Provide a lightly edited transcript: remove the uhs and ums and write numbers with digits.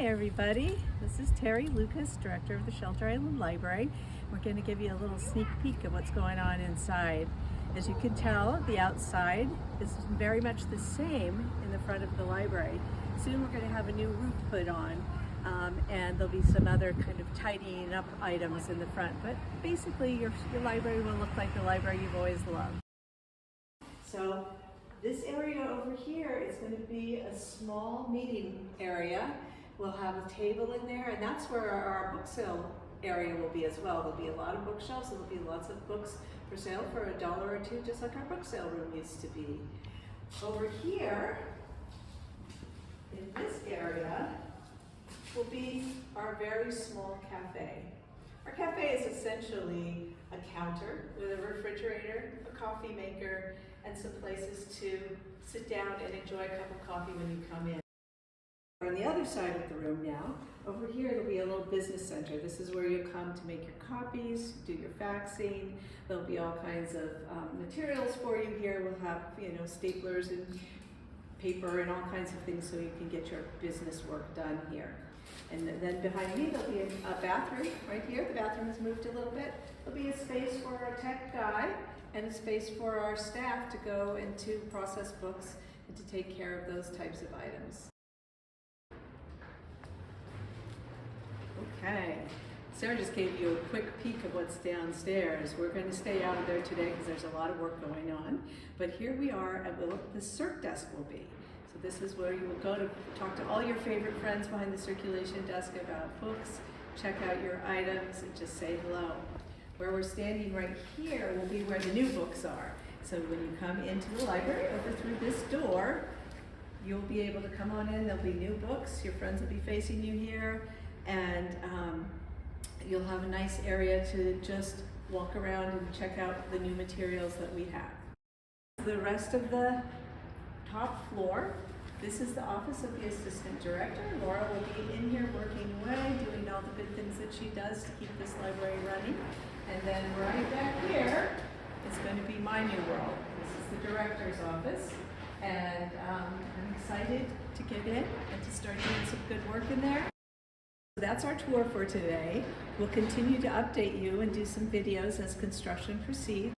Hi everybody, this is Terry Lucas, Director of the Shelter Island Library. We're going to give you a little sneak peek of what's going on inside. As you can tell, the outside is very much the same in the front of the library. Soon we're going to have a new roof put on and there'll be some other kind of tidying up items in the front, but basically your library will look like the library you've always loved. So this area over here is going to be a small meeting area. We'll have a table in there, and that's where our book sale area will be as well. There'll be a lot of bookshelves, and there'll be lots of books for sale for $1 or $2, just like our book sale room used to be. Over here, in this area, will be our very small cafe. Our cafe is essentially a counter with a refrigerator, a coffee maker, and some places to sit down and enjoy a cup of coffee when you come in. On the other side of the room now, over here there'll be a little business center. This is where you come to make your copies, do your faxing. There'll be all kinds of materials for you here. We'll have, staplers and paper and all kinds of things so you can get your business work done here. And then behind me there'll be a bathroom right here. The bathroom has moved a little bit. There'll be a space for our tech guy and a space for our staff to go and to process books and to take care of those types of items. Okay, Sarah just gave you a quick peek of what's downstairs. We're going to stay out of there today because there's a lot of work going on. But here we are at where the circ desk will be. So this is where you will go to talk to all your favorite friends behind the circulation desk about books, check out your items, and just say hello. Where we're standing right here will be where the new books are. So when you come into the library over through this door, you'll be able to come on in. There'll be new books. Your friends will be facing you here. And you'll have a nice area to just walk around and check out the new materials that we have. The rest of the top floor, this is the office of the assistant director. Laura will be in here working away, doing all the good things that she does to keep this library running. And then right back here is going to be my new world. This is the director's office. And I'm excited to get in and to start doing some good work in there. That's our tour for today. We'll continue to update you and do some videos as construction proceeds.